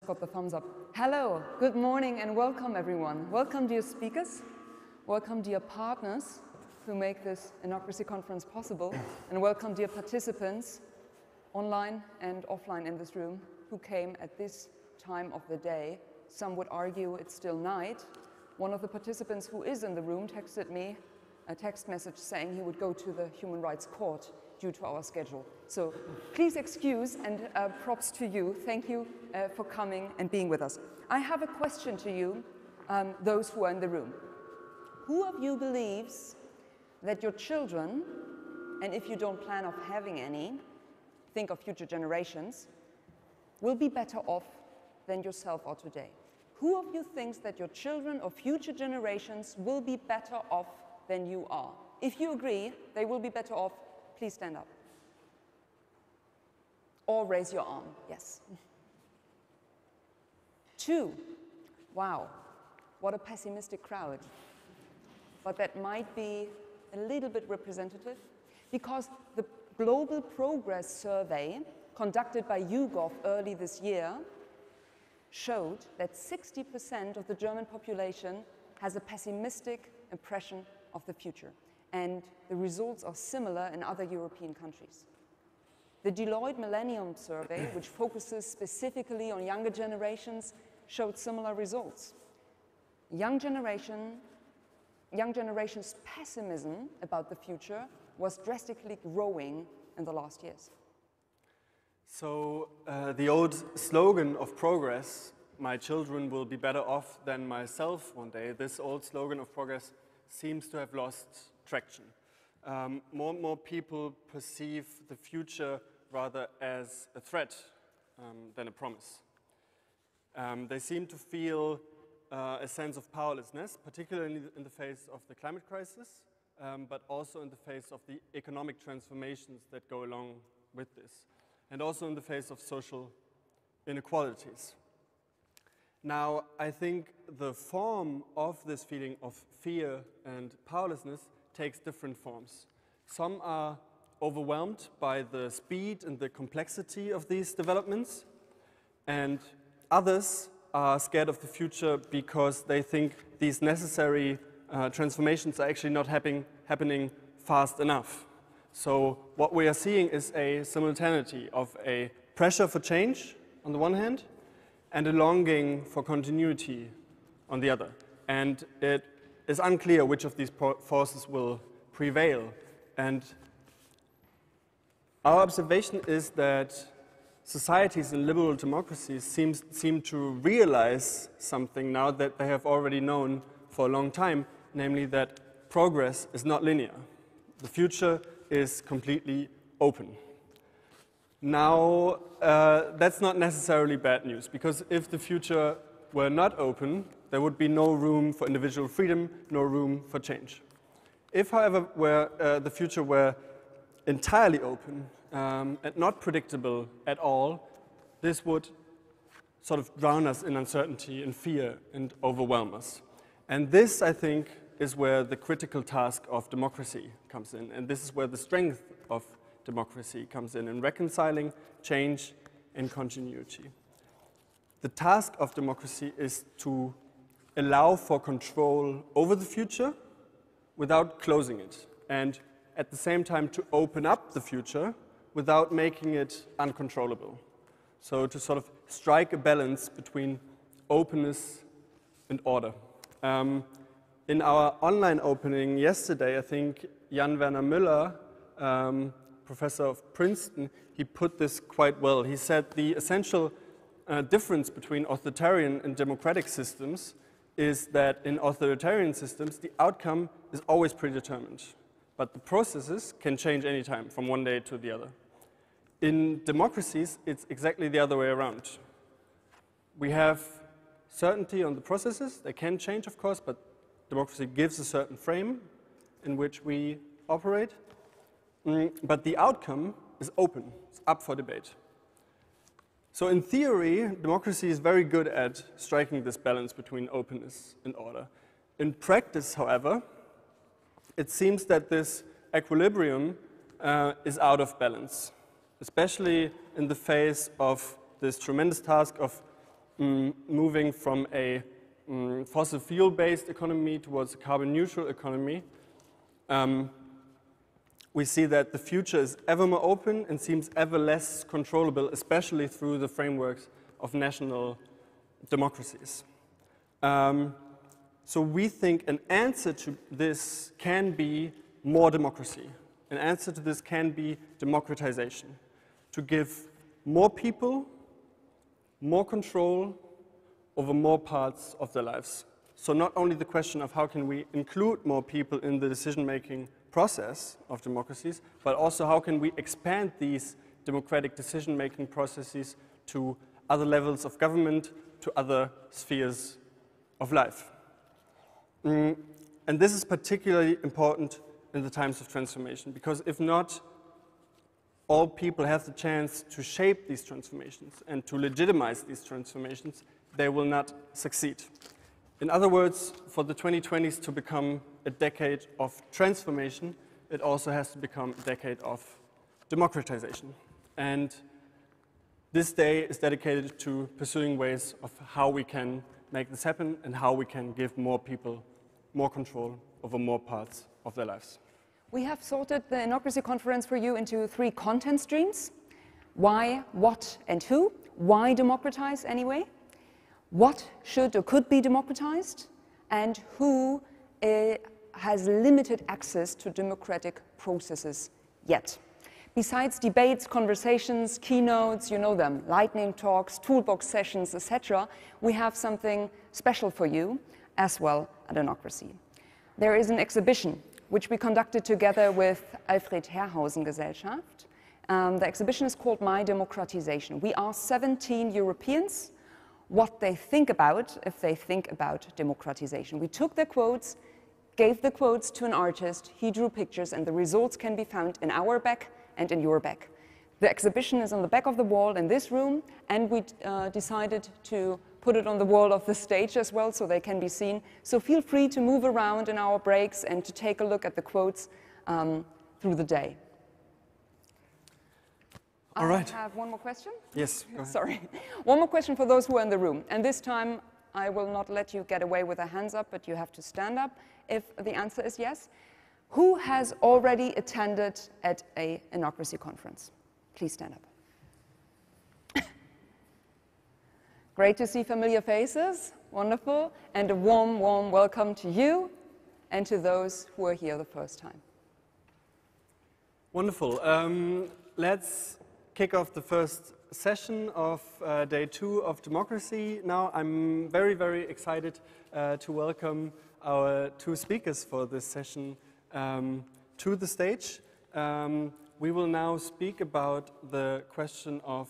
got the thumbs up. Hello, good morning and welcome everyone. Welcome dear speakers, welcome dear partners who make this Innocracy conference possible, and welcome dear participants online and offline in this room who came at this time of the day. Some would argue it's still night. One of the participants who is in the room texted me a text message saying he would go to the Human Rights Court due to our schedule. So please excuse and props to you. Thank you for coming and being with us. I have a question to you, those who are in the room. Who of you believes that your children, and if you don't plan of having any, think of future generations, will be better off than yourself are today? Who of you thinks that your children or future generations will be better off than you are? If you agree they will be better off, please stand up. Or raise your arm, yes. 2, wow, what a pessimistic crowd. But that might be a little bit representative, because the Global Progress Survey conducted by YouGov early this year showed that 60% of the German population has a pessimistic impression of the future. And the results are similar in other European countries. The Deloitte Millennium Survey, which focuses specifically on younger generations, showed similar results. Young generation's pessimism about the future was drastically growing in the last years. So the old slogan of progress, my children will be better off than myself one day, this old slogan of progress seems to have lost traction. More and more people perceive the future rather as a threat than a promise. They seem to feel a sense of powerlessness, particularly in the face of the climate crisis, but also in the face of the economic transformations that go along with this, and also in the face of social inequalities. Now, I think the form of this feeling of fear and powerlessness takes different forms. Some are overwhelmed by the speed and the complexity of these developments, and others are scared of the future because they think these necessary transformations are actually not happening fast enough. So what we are seeing is a simultaneity of a pressure for change on the one hand, and a longing for continuity on the other. And it is unclear which of these forces will prevail. And our observation is that societies in liberal democracies seem to realize something now that they have already known for a long time, namely that progress is not linear. The future is completely open. Now, that's not necessarily bad news, because if the future were not open, there would be no room for individual freedom, no room for change. If, however, the future were entirely open and not predictable at all, this would sort of drown us in uncertainty and fear and overwhelm us. And this, I think, is where the critical task of democracy comes in, and this is where the strength of democracy comes in reconciling change and continuity. The task of democracy is to allow for control over the future without closing it, and at the same time to open up the future without making it uncontrollable. So to sort of strike a balance between openness and order. In our online opening yesterday, I think Jan Werner Müller, professor of Princeton, he put this quite well. He said the essential difference between authoritarian and democratic systems is that in authoritarian systems, the outcome is always predetermined, but the processes can change anytime from one day to the other. In democracies, it's exactly the other way around. We have certainty on the processes. They can change, of course, but democracy gives a certain frame in which we operate. But the outcome is open, it's up for debate. So in theory, democracy is very good at striking this balance between openness and order. In practice, however, it seems that this equilibrium is out of balance, especially in the face of this tremendous task of moving from a fossil fuel-based economy towards a carbon-neutral economy, we see that the future is ever more open and seems ever less controllable, especially through the frameworks of national democracies. So we think an answer to this can be more democracy. An answer to this can be democratization, to give more people more control over more parts of their lives. So not only the question of how can we include more people in the decision-making process of democracies, but also how can we expand these democratic decision-making processes to other levels of government, to other spheres of life. And this is particularly important in the times of transformation, because if not, all people have the chance to shape these transformations and to legitimize these transformations, they will not succeed. In other words, for the 2020s to become a decade of transformation, it also has to become a decade of democratization. And this day is dedicated to pursuing ways of how we can make this happen and how we can give more people more control over more parts of their lives. We have sorted the Innocracy conference for you into 3 content streams. Why, what, and who. Why democratize anyway? What should or could be democratized? And who has limited access to democratic processes yet? Besides debates, conversations, keynotes, you know them, lightning talks, toolbox sessions, etc., we have something special for you as well at Innocracy. There is an exhibition which we conducted together with Alfred Herrhausen Gesellschaft. The exhibition is called My Democratization. We asked 17 Europeans what they think about if they think about democratization. We took their quotes, gave the quotes to an artist, he drew pictures, and the results can be found in our bag and in your bag. The exhibition is on the back of the wall in this room, and we decided to put it on the wall of the stage as well so they can be seen. So feel free to move around in our breaks and to take a look at the quotes through the day. All right. I have one more question. Yes, go ahead. Sorry. One more question for those who are in the room. And this time, I will not let you get away with a hands up, but you have to stand up if the answer is yes. Who has already attended at an Innocracy conference? Please stand up. Great to see familiar faces. Wonderful. And a warm, warm welcome to you and to those who are here the first time. Wonderful. Let's kick off the first session of day 2 of Democracy. Now I'm very, very excited to welcome our 2 speakers for this session to the stage. We will now speak about the question of,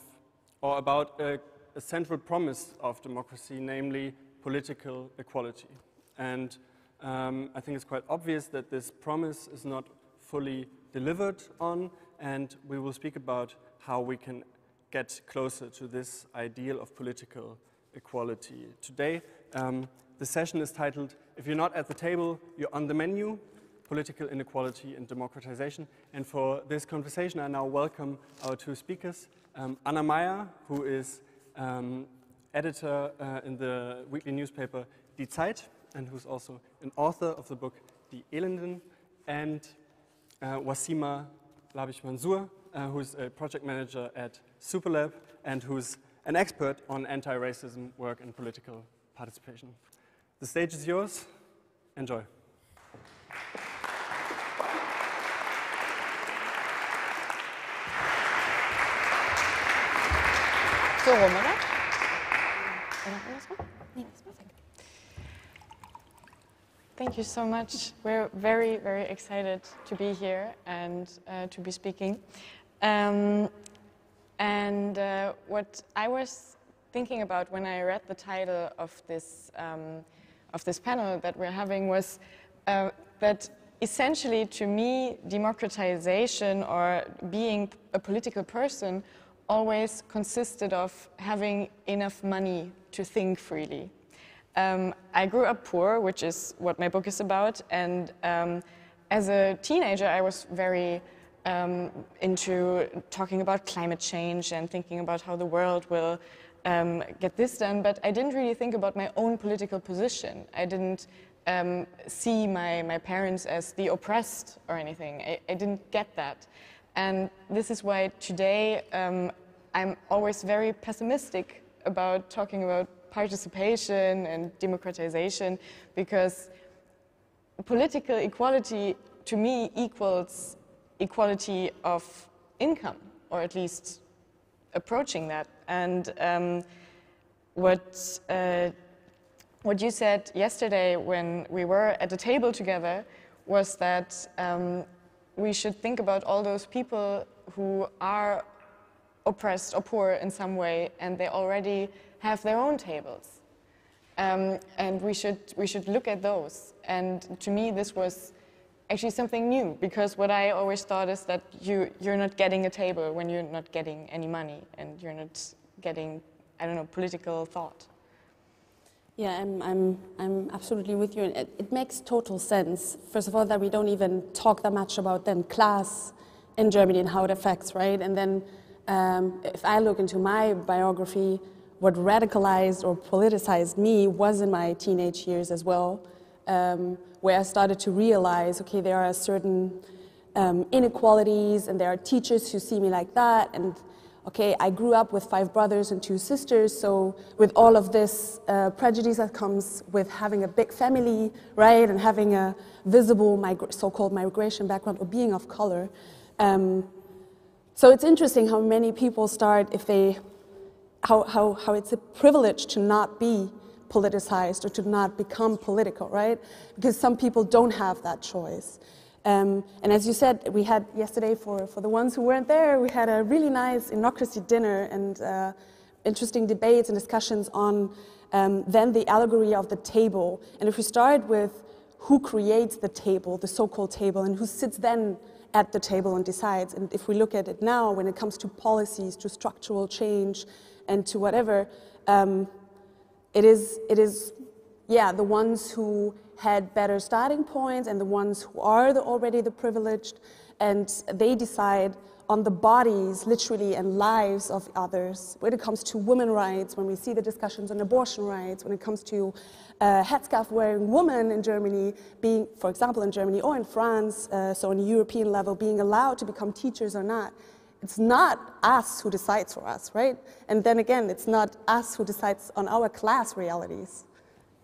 or about a central promise of democracy, namely political equality. And I think it's quite obvious that this promise is not fully delivered on, and we will speak about how we can get closer to this ideal of political equality. Today, the session is titled, If You're Not at the Table, You're on the Menu, Political Inequality and Democratization. And for this conversation, I now welcome our 2 speakers. Anna Meyer, who is editor in the weekly newspaper Die Zeit, and who's also an author of the book Die Elenden, and Ouassima Laabich-Mansour, who's a project manager at Superlab, and who's an expert on anti-racism work and political participation. The stage is yours. Enjoy. So rum, oder? Thank you so much. We're very, very excited to be here and to be speaking. What I was thinking about when I read the title of this panel that we're having was that essentially, to me, democratization or being a political person always consisted of having enough money to think freely. I grew up poor, which is what my book is about, and as a teenager I was very into talking about climate change and thinking about how the world will get this done, but I didn't really think about my own political position. I didn't see my parents as the oppressed or anything. I didn't get that. And this is why today I'm always very pessimistic about talking about participation and democratization, because political equality to me equals equality of income, or at least approaching that. And what you said yesterday when we were at the table together was that we should think about all those people who are oppressed or poor in some way, and they already have their own tables. And we should look at those. And to me, this was actually something new, because what I always thought is that you're not getting a table when you're not getting any money, and you're not getting, I don't know, political thought. Yeah, I'm absolutely with you. It makes total sense. First of all, that we don't even talk that much about then class in Germany and how it affects, right? And then if I look into my biography, what radicalized or politicized me was in my teenage years as well, where I started to realize, okay, there are certain inequalities, and there are teachers who see me like that, and okay, I grew up with 5 brothers and 2 sisters, so with all of this prejudice that comes with having a big family, right, and having a visible so-called migration background or being of color. So it's interesting how many people start, if they, how it's a privilege to not be politicized or to not become political, right? Because some people don't have that choice. And as you said, we had yesterday, for the ones who weren't there, we had a really nice Innocracy dinner and interesting debates and discussions on then the allegory of the table. And if we start with who creates the table, the so-called table, and who sits then at the table and decides, and if we look at it now when it comes to policies, to structural change, and to whatever, it is, yeah, the ones who had better starting points and the ones who are already the privileged, and they decide on the bodies, literally, and lives of others. When it comes to women's rights, when we see the discussions on abortion rights, when it comes to headscarf-wearing women in Germany being, for example, in Germany or in France, so on a European level, being allowed to become teachers or not, it's not us who decides for us, right? And then again, it's not us who decides on our class realities.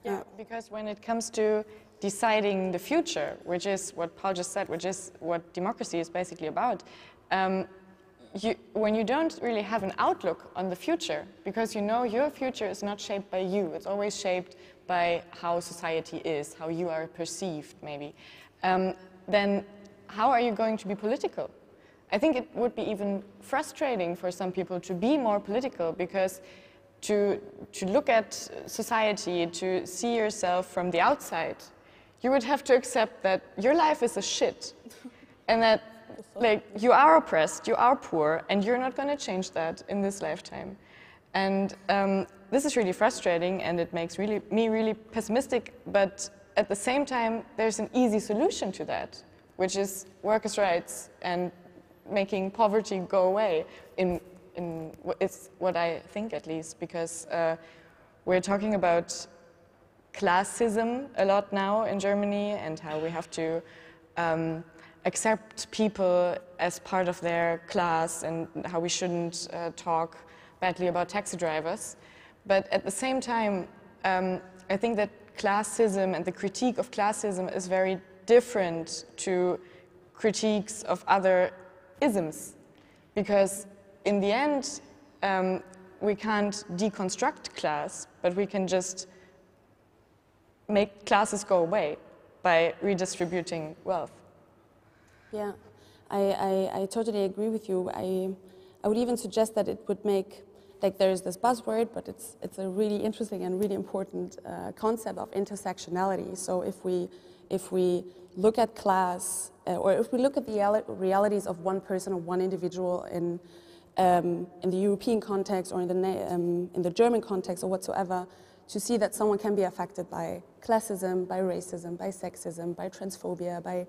Yeah, because when it comes to deciding the future, which is what Paul just said, which is what democracy is basically about, when you don't really have an outlook on the future, because you know your future is not shaped by you, it's always shaped by how society is, how you are perceived, maybe, then how are you going to be political? I think it would be even frustrating for some people to be more political, because to look at society, to see yourself from the outside, you would have to accept that your life is a shit, and that like you are oppressed, you are poor, and you're not going to change that in this lifetime. And this is really frustrating, and it makes me really pessimistic, but at the same time, there's an easy solution to that, which is workers' rights and making poverty go away. It's what I think, at least, because we're talking about classism a lot now in Germany, and how we have to accept people as part of their class, and how we shouldn't talk badly about taxi drivers. But at the same time, I think that classism and the critique of classism is very different to critiques of other isms, because in the end, we can't deconstruct class, but we can just make classes go away by redistributing wealth. Yeah, I totally agree with you. I would even suggest that it would make, like, there's this buzzword, but it's a really interesting and really important concept of intersectionality. So if we look at class, or if we look at the realities of one person or one individual in the European context, or in the German context, or whatsoever, to see that someone can be affected by classism, by racism, by sexism, by transphobia, by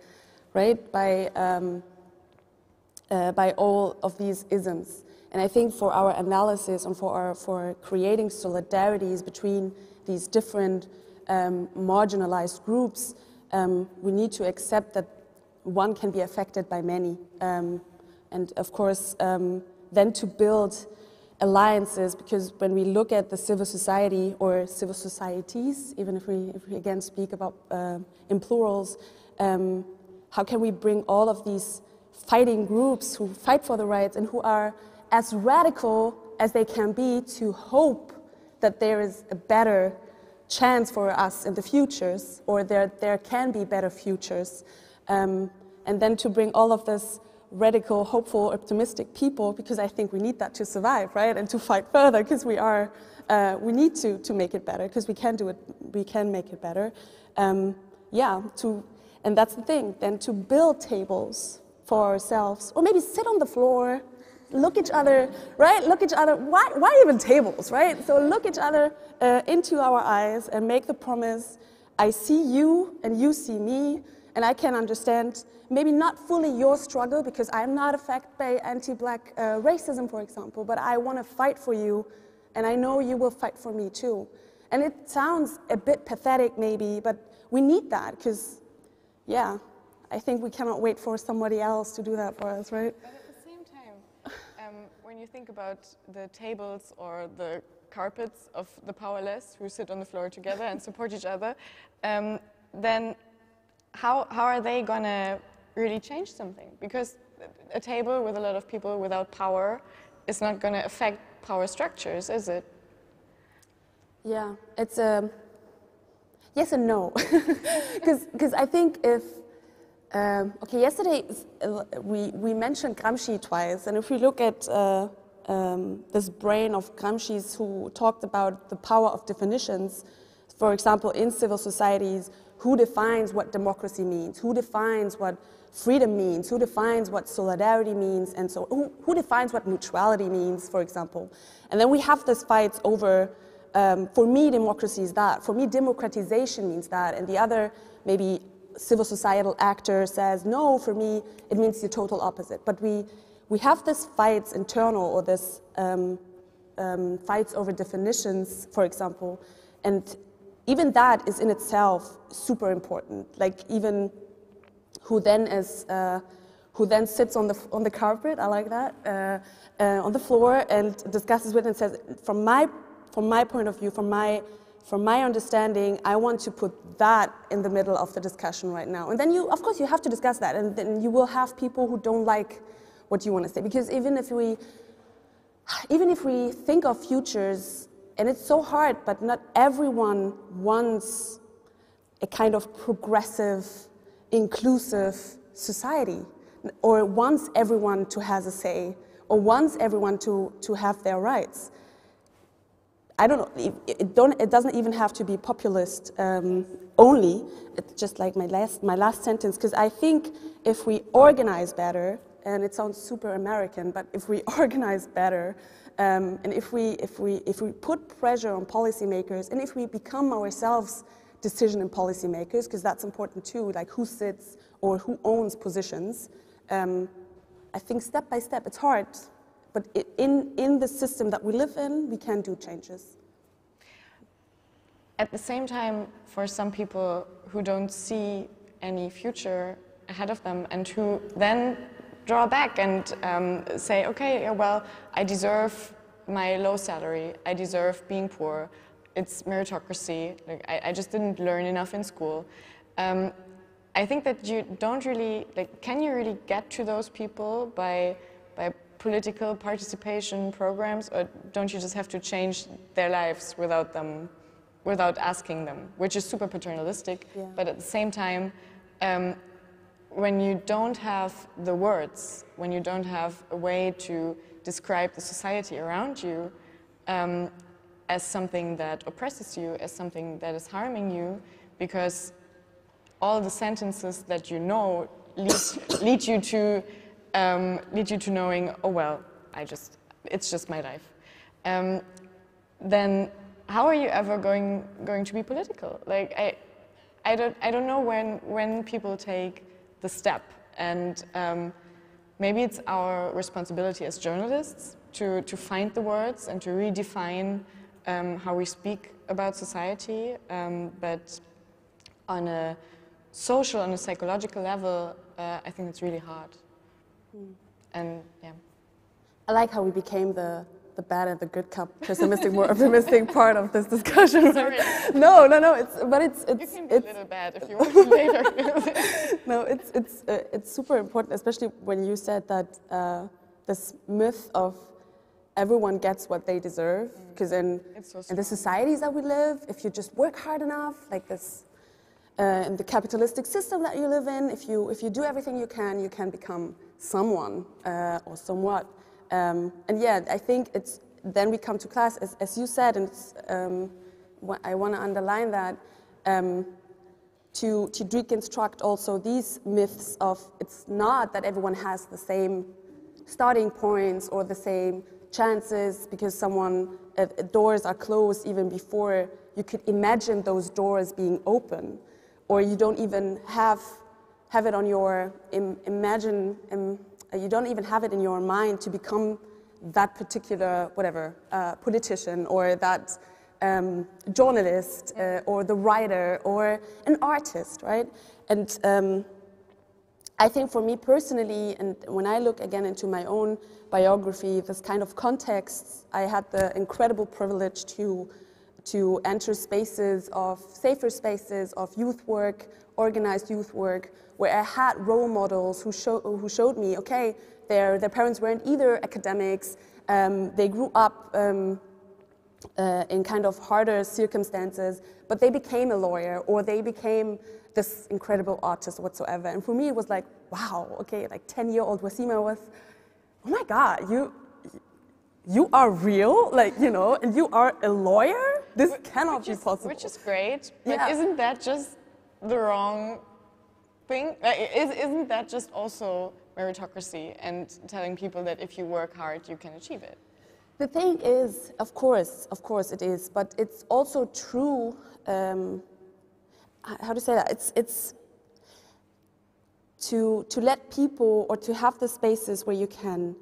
by all of these isms. And I think for our analysis and for creating solidarities between these different marginalized groups, we need to accept that one can be affected by many. And of course, then to build alliances, because when we look at the civil society or civil societies, even if we again speak about in plurals, how can we bring all of these fighting groups who fight for the rights and who are as radical as they can be to hope that there is a better chance for us in the futures, or there can be better futures, and then to bring all of this radical, hopeful, optimistic people, because I think we need that to survive, right, and to fight further, because we need to make it better, because we can do it, we can make it better. Yeah, and that's the thing, then to build tables for ourselves, or maybe sit on the floor, look each other, right? Look each other, why even tables, right? So look each other into our eyes and make the promise, I see you and you see me, and I can understand maybe not fully your struggle, because I'm not affected by anti-black racism, for example, but I want to fight for you, and I know you will fight for me too. And it sounds a bit pathetic maybe, but we need that, because, yeah, I think we cannot wait for somebody else to do that for us, right? But at the same time, when you think about the tables or the carpets of the powerless who sit on the floor together and support each other, then how are they going to really change something? Because a table with a lot of people without power is not going to affect power structures, is it? Yeah, it's a yes and no. Because I think if, okay, yesterday we mentioned Gramsci twice, and if we look at this brain of Gramsci's who talked about the power of definitions, for example, in civil societies, who defines what democracy means, who defines what freedom means, who defines what solidarity means, and so who defines what mutuality means, for example. And then we have these fights over, for me, democracy is that, for me, democratization means that, and the other, maybe civil societal actor says, no, for me, it means the total opposite. But we have these fights internal, or this fights over definitions, for example, and even that is in itself super important. Like even who then sits on the carpet, I like that, on the floor and discusses with and says, from my point of view, from my understanding, I want to put that in the middle of the discussion right now. And then of course you have to discuss that, and then you will have people who don't like what you want to say, because even if we think of futures, and it's so hard, but not everyone wants a kind of progressive, inclusive society, or wants everyone to have a say, or wants everyone to have their rights. I don't know, it doesn't even have to be populist only. It's just like my last sentence, because I think if we organize better, and it sounds super American, but if we organize better, and if we put pressure on policymakers, and if we become ourselves decision and policymakers, because that's important too, like who sits or who owns positions, I think step by step, it's hard, but in the system that we live in, we can do changes. At the same time, for some people who don't see any future ahead of them, and who then draw back and say, okay, well, I deserve my low salary, I deserve being poor, it's meritocracy, like, I just didn't learn enough in school. I think that you don't really, like, can you really get to those people by political participation programs, or don't you just have to change their lives without asking them, which is super paternalistic, yeah. But at the same time, when you don't have the words, when you don't have a way to describe the society around you as something that oppresses you, as something that is harming you, because all the sentences that you know lead you to knowing, oh well, it's just my life. Then how are you ever going to be political? Like I don't know when people take the step and maybe it's our responsibility as journalists to find the words and to redefine how we speak about society, but on a social, on a psychological level, I think it's really hard. And yeah. I like how we became the bad and the good cop, pessimistic, more optimistic part of this discussion. Sorry. No. It's You can be a little bad if you want to later. No, it's super important, especially when you said that this myth of everyone gets what they deserve, because in the societies that we live, if you just work hard enough, like this, in the capitalistic system that you live in, if you do everything you can become someone or somewhat. And yeah, I think it's then we come to class, as you said, and it's, I want to underline that to deconstruct also these myths of it's not that everyone has the same starting points or the same chances because doors are closed even before you could imagine those doors being open, or you don't even have it on your you don't even have it in your mind to become that particular politician or that journalist or the writer or an artist, right? And I think for me personally, and when I look again into my own biography, this kind of context, I had the incredible privilege to enter safer spaces of youth work, organized youth work, where I had role models who showed me, okay, their parents weren't either academics, they grew up in kind of harder circumstances, but they became a lawyer or they became this incredible artist whatsoever. And for me, it was like, wow, okay, like 10-year-old Ouassima was, oh my God, you are real, and you are a lawyer? This cannot be possible. Which is great, but isn't that just the wrong thing? Isn't that just also meritocracy and telling people that if you work hard, you can achieve it? The thing is, of course it is, but it's also true, how to say that? It's to let people, or to have the spaces where you can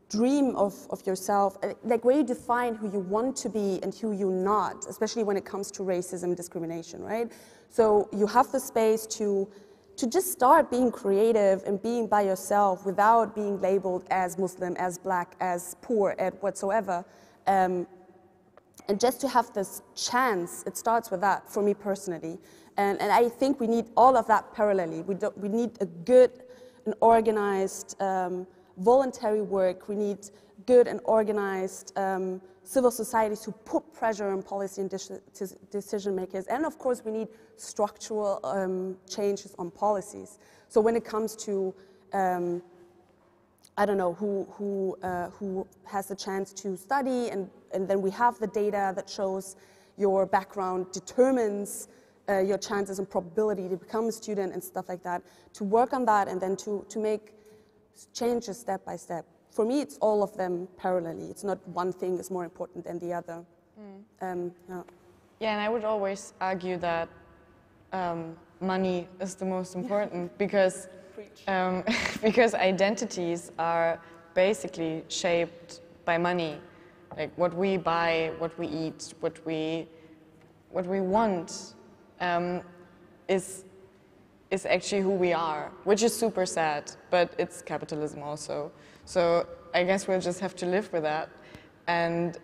dream of yourself, like where you define who you want to be and who you're not, especially when it comes to racism, discrimination, right? So you have the space to just start being creative and being by yourself without being labeled as Muslim, as black, as poor, as whatsoever. And just to have this chance, it starts with that, for me personally. And I think we need all of that parallelly. We need a good and organized voluntary work. We need good and organized civil societies who put pressure on policy and decision makers. And of course, we need structural changes on policies. So when it comes to, I don't know, who has the chance to study, and then we have the data that shows your background determines your chances and probability to become a student and stuff like that, to work on that and then to make changes step by step. For me, it's all of them parallelly. It's not one thing is more important than the other. Yeah, and I would always argue that money is the most important because identities are basically shaped by money. Like what we buy, what we eat, what we want is actually who we are, which is super sad, but it's capitalism also. So I guess we'll just have to live with that. And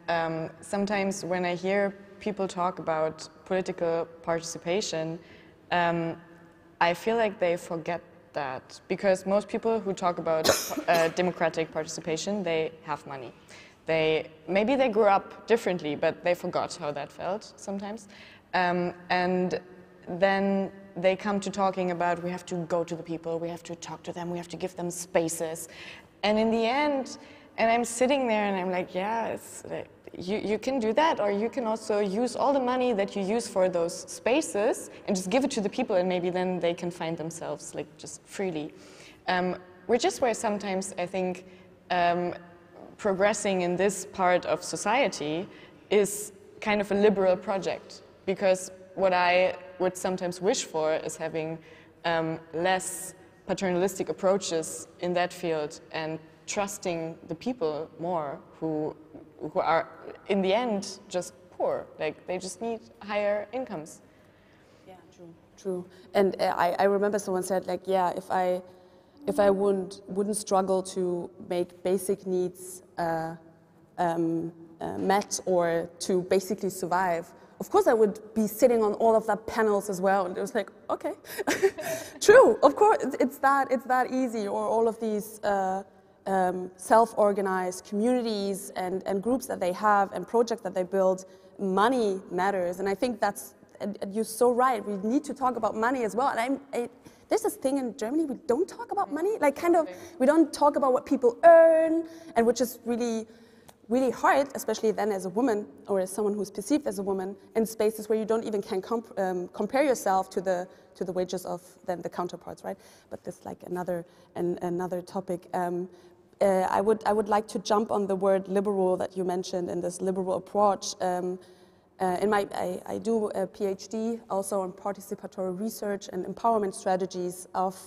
sometimes when I hear people talk about political participation, I feel like they forget that, because most people who talk about democratic participation, they have money. Maybe they grew up differently, but they forgot how that felt sometimes. And then they come to talking about we have to go to the people, we have to talk to them, we have to give them spaces. And in the end, and I'm sitting there and I'm like, yeah, it's like, you can do that, or you can also use all the money that you use for those spaces and just give it to the people, and maybe then they can find themselves like just freely. Which is where sometimes I think progressing in this part of society is kind of a liberal project, because what I would sometimes wish for is having less paternalistic approaches in that field and trusting the people more who are in the end just poor, like they just need higher incomes. Yeah, true. And I remember someone said, like, yeah, if I wouldn't struggle to make basic needs met or to basically survive, of course I would be sitting on all of that panels as well. And it was like, okay, true, of course, it's that easy. Or all of these self-organized communities and groups that they have and projects that they build, money matters. And I think that's, and you're so right, we need to talk about money as well. And there's this thing in Germany, we don't talk about money, like kind of, we don't talk about what people earn, and which is really hard, especially then as a woman or as someone who's perceived as a woman in spaces where you don't even can compare yourself to the wages of then the counterparts, right? But this like another topic. I would like to jump on the word liberal that you mentioned in this liberal approach. I do a PhD also on participatory research and empowerment strategies of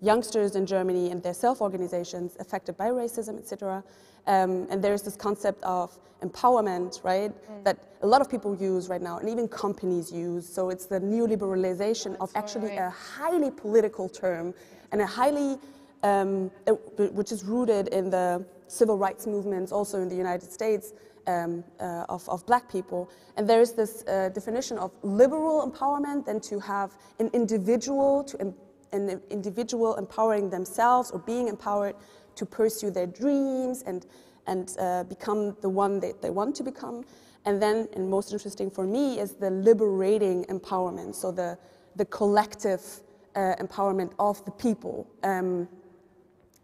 youngsters in Germany and their self-organizations affected by racism, etc. And there's this concept of empowerment, right, that a lot of people use right now, and even companies use. So it's the neoliberalization of actually a highly political term, and a highly, which is rooted in the civil rights movements, also in the United States, of black people. And there is this definition of liberal empowerment, then to have an individual, an individual empowering themselves or being empowered to pursue their dreams and become the one that they want to become. And then, and most interesting for me, is the liberating empowerment, so the collective empowerment of the people,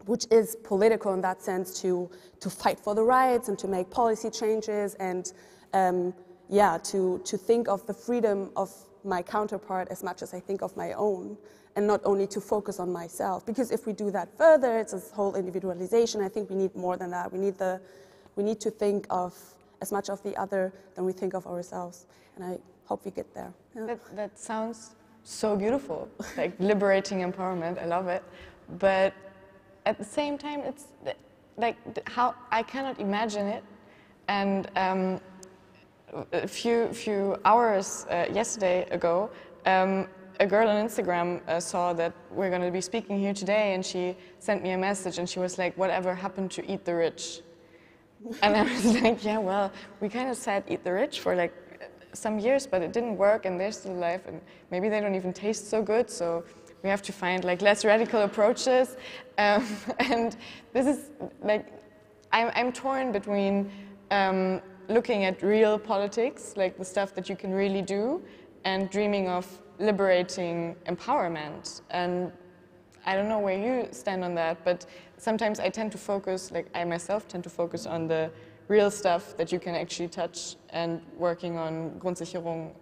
which is political in that sense, to fight for the rights and to make policy changes and to think of the freedom of my counterpart as much as I think of my own, and not only to focus on myself. Because if we do that further, it's this whole individualization. I think we need more than that. We need to think of as much of the other than we think of ourselves. And I hope we get there. Yeah. That sounds so beautiful, like liberating empowerment. I love it. But at the same time, it's like how I cannot imagine it. And a few hours yesterday ago, a girl on Instagram saw that we're going to be speaking here today, and she sent me a message, and she was like, "Whatever happened to Eat the Rich?" And I was like, "Yeah, well, we kind of said Eat the Rich for like some years, but it didn't work, and they're still alive, and maybe they don't even taste so good, so we have to find like less radical approaches." And this is like, I'm torn between looking at real politics, like the stuff that you can really do, and dreaming of liberating empowerment. And I don't know where you stand on that, but sometimes I tend to focus, like I myself tend to focus on the real stuff that you can actually touch, and working on Grundsicherung,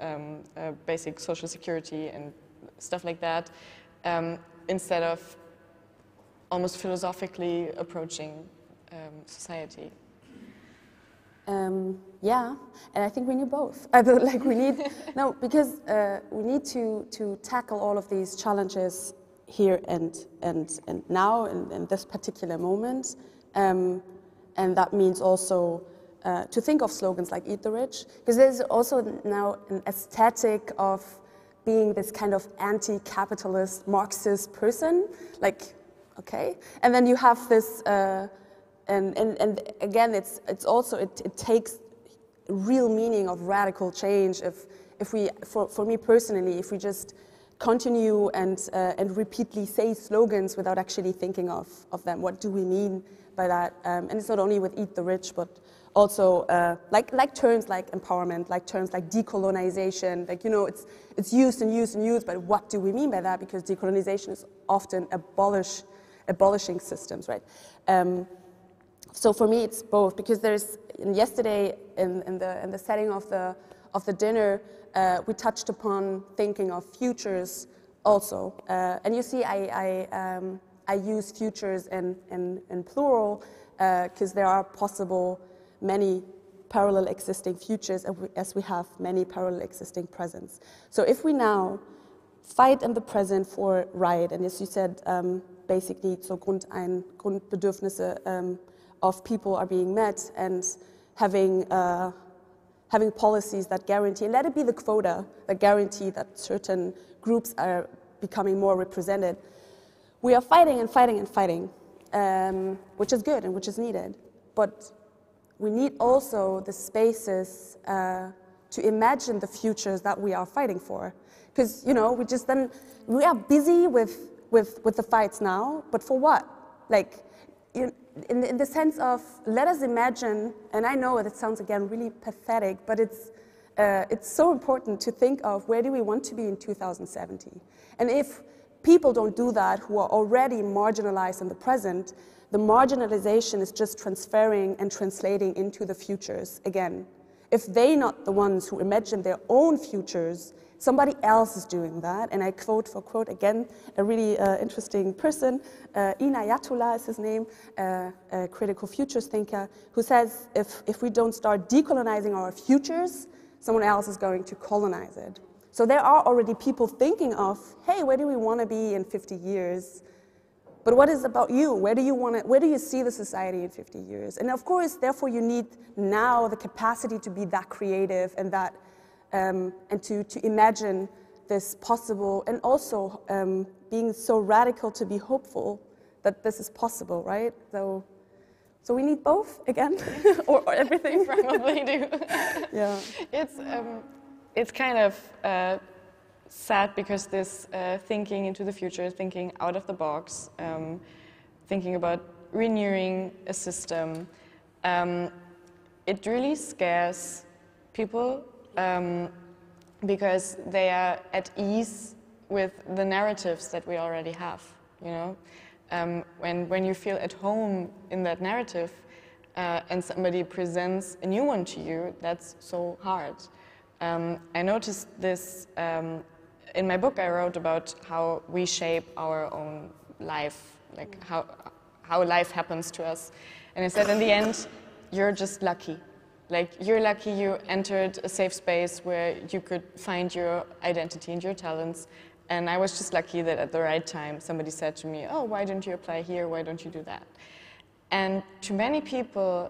basic social security and stuff like that, instead of almost philosophically approaching society. Yeah, and I think we need both. Like we need because we need to tackle all of these challenges here and now in this particular moment, and that means also to think of slogans like "Eat the Rich," because there's also now an aesthetic of being this kind of anti-capitalist Marxist person, like okay, and then you have this. And again, it's also it takes real meaning of radical change. If we, for me personally, if we just continue and repeatedly say slogans without actually thinking of them, what do we mean by that? And it's not only with "Eat the Rich," but also like terms like empowerment, like terms like decolonization. Like it's used and used and used, but what do we mean by that? Because decolonization is often abolishing systems, right? So for me, it's both, because yesterday in the setting of the dinner, we touched upon thinking of futures also, and you see, I use futures in plural because there are possible many parallel existing futures as we have many parallel existing presents. So if we now fight in the present for right. And as you said, basically, so Grundbedürfnisse of people are being met, and having policies that guarantee, and let it be the quota, that guarantee that certain groups are becoming more represented. We are fighting and fighting and fighting, which is good and which is needed. But we need also the spaces to imagine the futures that we are fighting for. Because, you know, we are busy with the fights now, but for what? Like, in the sense of, let us imagine, and I know it sounds again really pathetic, but it's so important to think of where do we want to be in 2070. And if people don't do that who are already marginalized in the present, the marginalization is just transferring and translating into the futures again. If they're not the ones who imagine their own futures, somebody else is doing that. And I quote for quote again a really interesting person, Inayatullah is his name, a critical futures thinker, who says if we don't start decolonizing our futures, someone else is going to colonize it. So there are already people thinking of, hey, where do we want to be in 50 years? But what is about you? Where do you see the society in 50 years? And of course, therefore, you need now the capacity to be that creative and that, and to imagine this possible, and also being so radical to be hopeful that this is possible, right? So we need both again, or everything. Probably do. Yeah. It's kind of sad because this thinking into the future, thinking out of the box, thinking about renewing a system, it really scares people because they are at ease with the narratives that we already have, you know? When you feel at home in that narrative and somebody presents a new one to you, that's so hard. I noticed this in my book. I wrote about how we shape our own life, like how life happens to us. And I said, in the end, you're just lucky. Like, you're lucky you entered a safe space where you could find your identity and your talents. And I was just lucky that at the right time somebody said to me, oh, why don't you apply here? Why don't you do that? And to many people,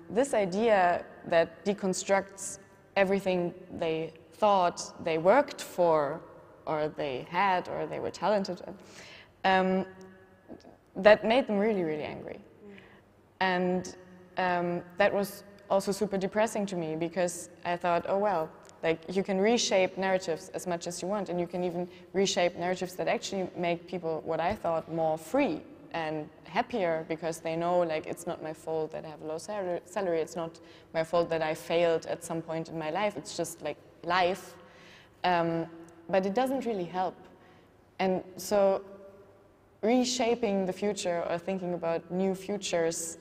this idea that deconstructs everything they thought they worked for, or they had, or they were talented at, that made them really, really angry. And that was also super depressing to me, because I thought, oh well, like, you can reshape narratives as much as you want, and you can even reshape narratives that actually make people, what I thought, more free and happier, because they know, like, it's not my fault that I have a low salary, it's not my fault that I failed at some point in my life, it's just like life. But it doesn't really help. And so reshaping the future, or thinking about new futures,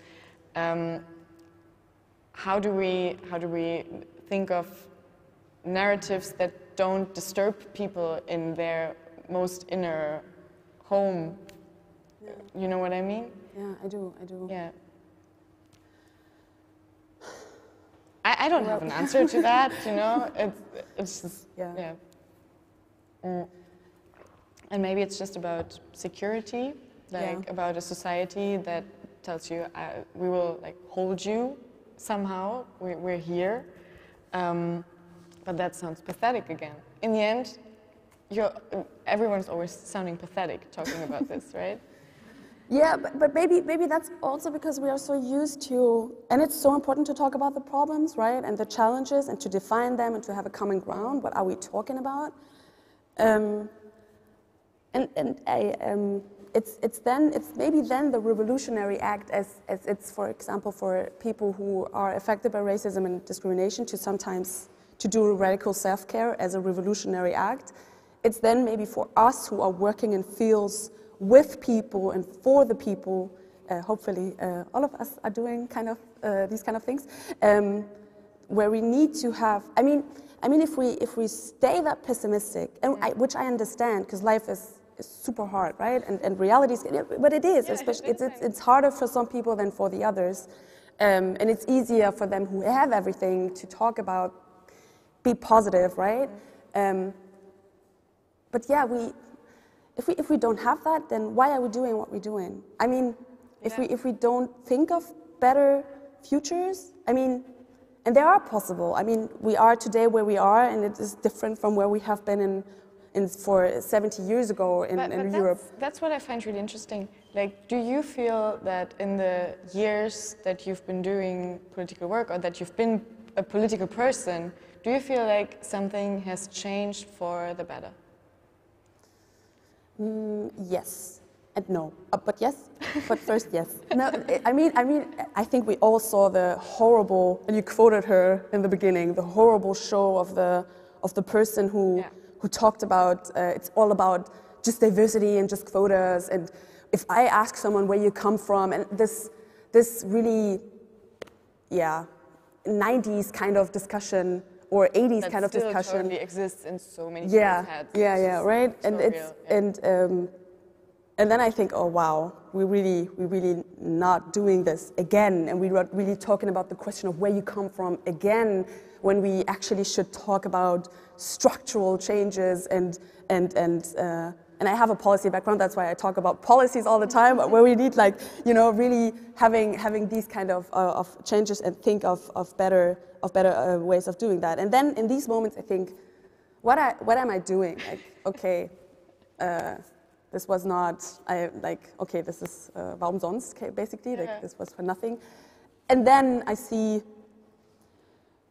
how do we think of narratives that don't disturb people in their most inner home? Yeah. You know what I mean? Yeah, I do. Yeah. I don't have an answer to that, you know? It's just, yeah. And maybe it's just about security, like about a society that tells you, we will, like, hold you somehow, we're here. But that sounds pathetic again. In the end, everyone's always sounding pathetic talking about this, right? Yeah, but maybe that's also because we are so used to, and it's so important to talk about the problems, right, and the challenges, and to define them, and to have a common ground. What are we talking about? It's maybe then the revolutionary act, as it's, for example, for people who are affected by racism and discrimination, to do radical self-care as a revolutionary act. It's then maybe for us who are working in fields with people and for the people, hopefully all of us are doing kind of these kind of things, where we need to have, I mean, if we stay that pessimistic, and which I understand, because life is super hard, right? And reality is, but it is, especially, it's harder for some people than for the others. And it's easier for them who have everything to talk about, be positive, right? but yeah, if we don't have that, then why are we doing what we're doing? I mean, if we don't think of better futures, I mean, and they are possible. I mean, we are today where we are, and it is different from where we have been for 70 years ago in Europe. That's what I find really interesting. Like, do you feel that in the years that you've been doing political work, or that you've been a political person, do you feel like something has changed for the better? Yes and no, but yes. But first, yes. No, I mean, I think we all saw the horrible, and you quoted her in the beginning, the horrible show of the person who talked about it's all about just diversity and just quotas. And if I ask someone where you come from, and this really, 90s kind of discussion or 80s kind of discussion. That still totally exists in so many people's heads. Right. And and then I think, oh wow, we're really not doing this again, and we're not really talking about the question of where you come from again, when we actually should talk about structural changes and I have a policy background, that's why I talk about policies all the time, where we need, like, you know, really having these kind of changes and think of better ways of doing that. And then in these moments, I think, what am I doing? Like, okay, this was not, this is warum sonst, basically, like, this was for nothing. And then I see,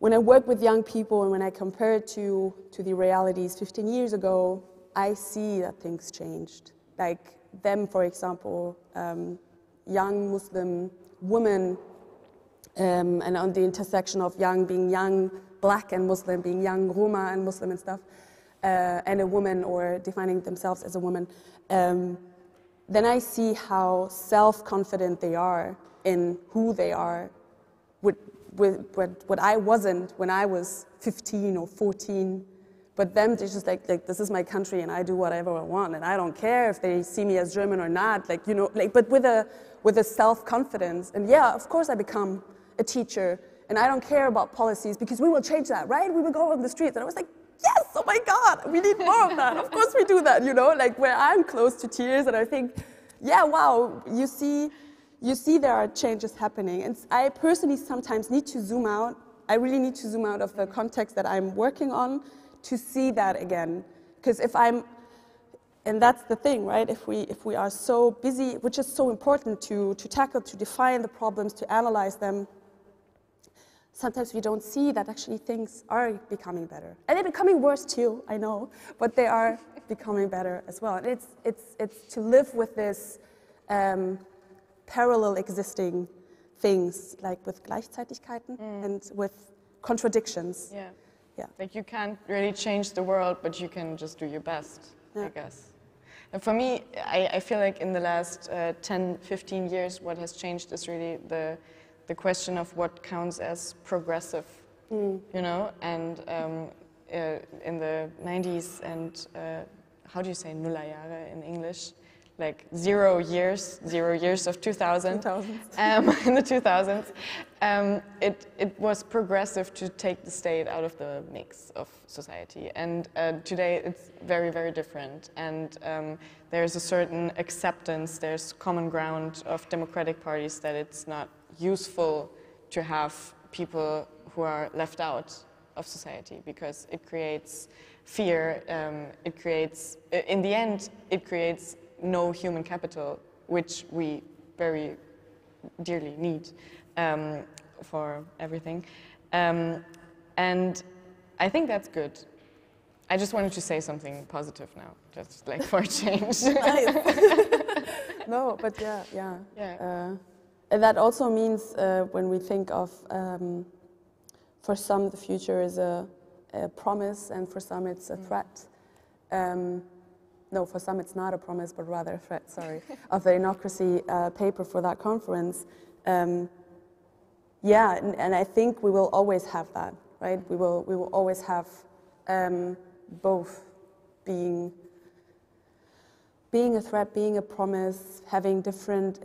when I work with young people and when I compare it to the realities 15 years ago, I see that things changed. Like them, for example, young Muslim women, and on the intersection of young being young Black and Muslim, being young Roma and Muslim and stuff, and a woman, or defining themselves as a woman, then I see how self-confident they are in who they are, with what I wasn't when I was 15 or 14. But them, they're just like, this is my country and I do whatever I want, and I don't care if they see me as German or not, like, you know, like, but with a self-confidence. And yeah, of course I become a teacher, and I don't care about policies because we will change that, right? We will go on the streets. And I was like, yes, oh my God, we need more of that. Of course we do that, you know, like, where I'm close to tears, and I think, yeah, wow, you see there are changes happening. And I personally sometimes need to zoom out. I really need to zoom out of the context that I'm working on to see that again. Because and that's the thing, right? If we are so busy, which is so important to tackle, to define the problems, to analyze them, sometimes we don't see that actually things are becoming better. And they're becoming worse too, I know, but they are becoming better as well. And it's to live with this parallel existing things, like with Gleichzeitigkeiten and with contradictions. Yeah. Like, you can't really change the world, but you can just do your best, I guess. And for me, I feel like in the last 10, 15 years, what has changed is really the question of what counts as progressive, you know? And in the 90s and, how do you say Nullerjahre in English? Like 0 years of 2000. In the 2000s, it was progressive to take the state out of the mix of society. And today it's very, very different. And there's a certain acceptance, there's common ground of democratic parties that it's not useful to have people who are left out of society, because it creates fear, in the end, it creates no human capital, which we very dearly need for everything. And I think that's good. I just wanted to say something positive now, just like for a change. No, but yeah. And that also means when we think of, for some the future is a promise, and for some it's a threat. No, for some it's not a promise, but rather a threat, sorry, of the Innocracy paper for that conference. And I think we will always have that, right? We will always have both being a threat, being a promise, having different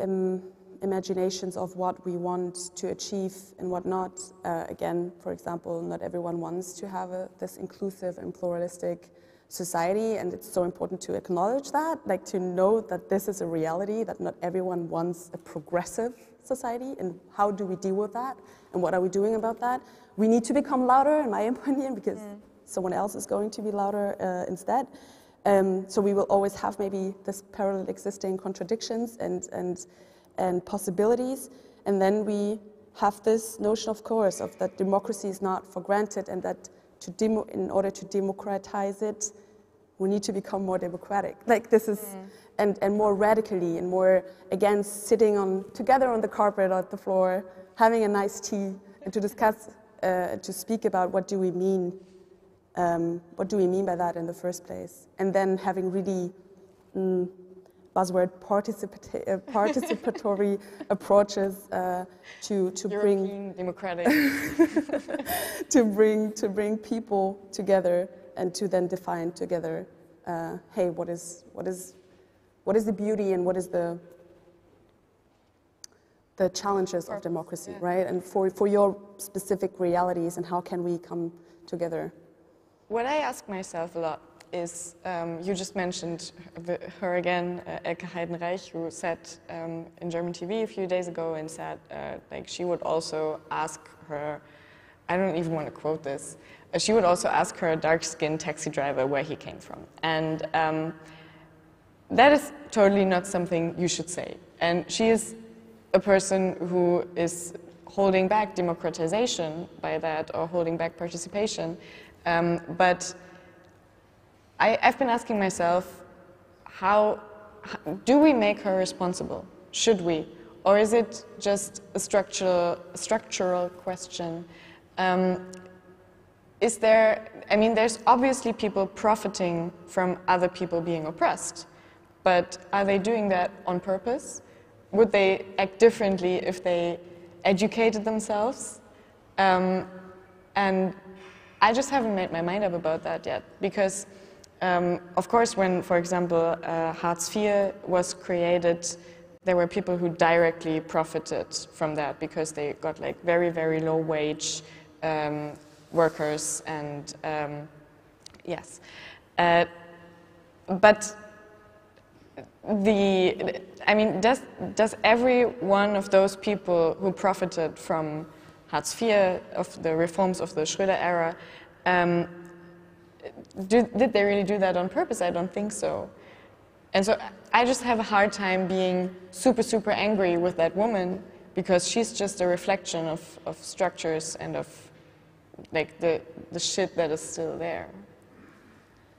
imaginations of what we want to achieve and what not. Again, for example, not everyone wants to have this inclusive and pluralistic society, and it's so important to acknowledge that, like to know that this is a reality, that not everyone wants a progressive society, and how do we deal with that, and what are we doing about that? We need to become louder, in my opinion, because someone else is going to be louder instead. So we will always have maybe this parallel existing contradictions and possibilities, and then we have this notion, of course, of that democracy is not for granted, and that in order to democratize it, we need to become more democratic. Like this is, and more radically, and more, again, sitting together on the carpet or the floor, having a nice tea, and to discuss, to speak about what do we mean by that in the first place, and then having really buzzword participatory approaches to European democratic to bring people together, and to then define together, hey, what is the beauty, and what is the challenges of democracy, right? And for your specific realities, and how can we come together? What I ask myself a lot is, you just mentioned her again, Elke Heidenreich, who said in German TV a few days ago, and said like she would also ask her, I don't even want to quote this, she would also ask her dark-skinned taxi driver where he came from. And that is totally not something you should say. And she is a person who is holding back democratization by that, or holding back participation. But I've been asking myself, how do we make her responsible? Should we? Or is it just a structural question? Is there, I mean, there's obviously people profiting from other people being oppressed, but are they doing that on purpose? Would they act differently if they educated themselves? And I just haven't made my mind up about that yet, because of course when, for example, Hartz IV was created, there were people who directly profited from that because they got like very, very low wage workers, and yes. But I mean, does every one of those people who profited from Hartz IV, of the reforms of the Schröder era, did they really do that on purpose? I don't think so. And so I just have a hard time being super, super angry with that woman, because she's just a reflection of structures and of like the shit that is still there.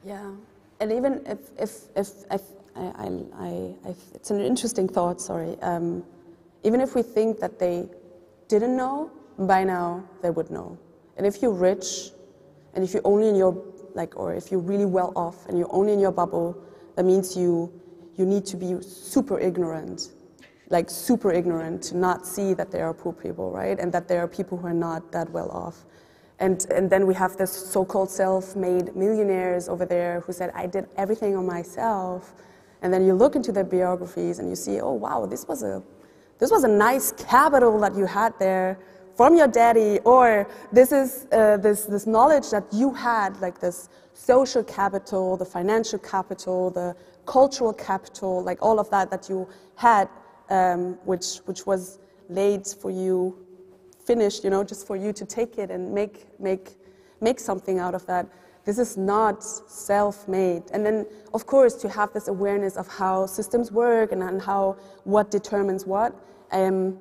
Yeah, and even if it's an interesting thought, sorry. Even if we think that they didn't know, by now they would know. And if you're rich, and if you're only in your, or if you're really well off and you're only in your bubble, that means you need to be super ignorant, to not see that there are poor people, right? And that there are people who are not that well off. And then we have this so-called self-made millionaires over there who said, I did everything on myself. And then you look into their biographies and you see, oh wow, this was a nice capital that you had there from your daddy, or this is this knowledge that you had, like this social capital, the financial capital, the cultural capital, like all of that you had, which was laid for you, finished, just for you to take it and make something out of that. This is not self-made. And then, of course, to have this awareness of how systems work and what determines what. I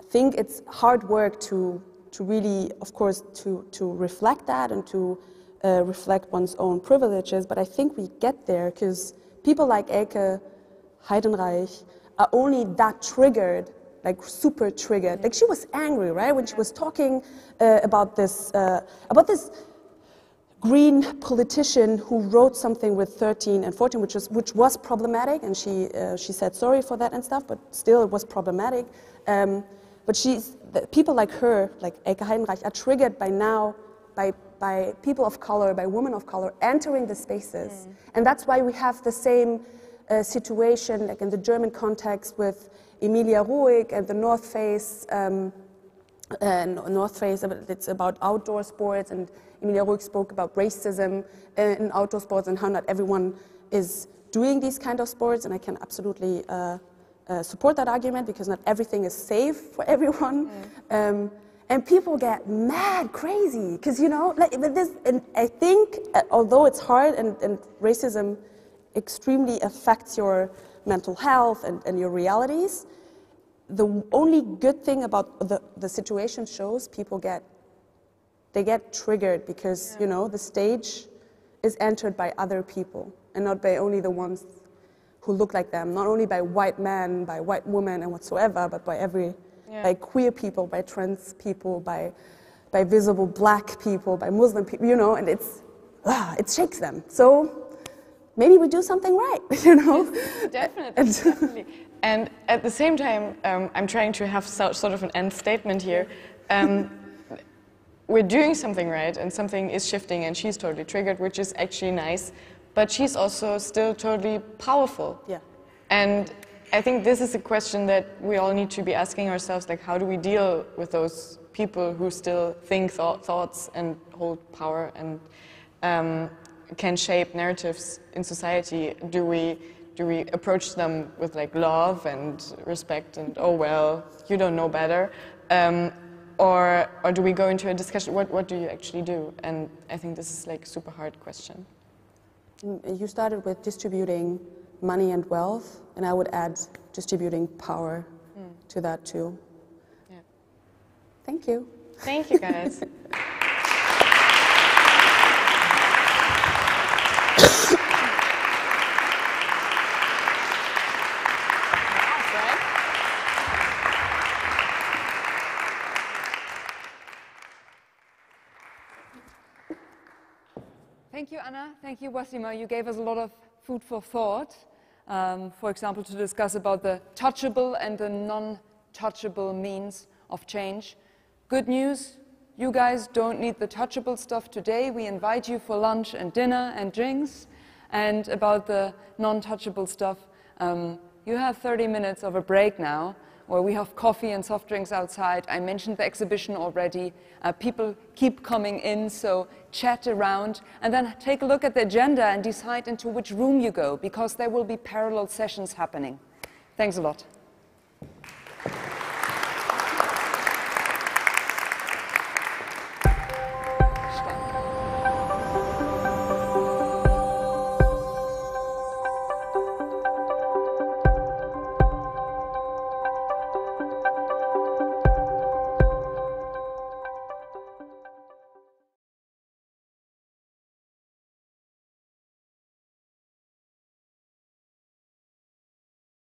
think it's hard work to really, of course, to reflect that and to reflect one's own privileges. But I think we get there because people like Elke Heidenreich are only that triggered, like super triggered. Like she was angry, right, when she was talking about this green politician who wrote something with 13 and 14, which was problematic, and she said sorry for that and stuff, but still it was problematic. But people like her, like Elke Heidenreich, are triggered by now by people of color, by women of color entering the spaces, and that's why we have the same situation, like in the German context, with Emilia Ruhig and the North Face North Face, it's about outdoor sports, and Emilia Ruck spoke about racism in outdoor sports and how not everyone is doing these kind of sports, and I can absolutely support that argument because not everything is safe for everyone. And people get mad crazy because, you know, like this, and I think although it's hard and racism extremely affects your mental health and your realities, the only good thing about the situation shows people get triggered because, you know, the stage is entered by other people and not by only the ones who look like them, not only by white men, by white women and whatsoever, but by by queer people, by trans people, by visible black people, by Muslim people, you know, and it shakes them. So maybe we do something right, you know? Definitely, definitely. And at the same time, I'm trying to have sort of an end statement here. We're doing something right and something is shifting and she's totally triggered, which is actually nice, but she's also still totally powerful. Yeah. And I think this is a question that we all need to be asking ourselves, like, how do we deal with those people who still think thoughts and hold power and can shape narratives in society? Do we approach them with like love and respect and, oh well, you don't know better? Or do we go into a discussion, what do you actually do? And I think this is like a super hard question. You started with distributing money and wealth, and I would add distributing power to that too. Yeah. Thank you. Thank you, guys. Thank you, Anna. Thank you, Ouassima. You gave us a lot of food for thought. For example, to discuss about the touchable and the non-touchable means of change. Good news, you guys don't need the touchable stuff today. We invite you for lunch and dinner and drinks. And about the non-touchable stuff, you have 30 minutes of a break now, where we have coffee and soft drinks outside. I mentioned the exhibition already. People keep coming in, so chat around, and then take a look at the agenda and decide into which room you go, because there will be parallel sessions happening. Thanks a lot.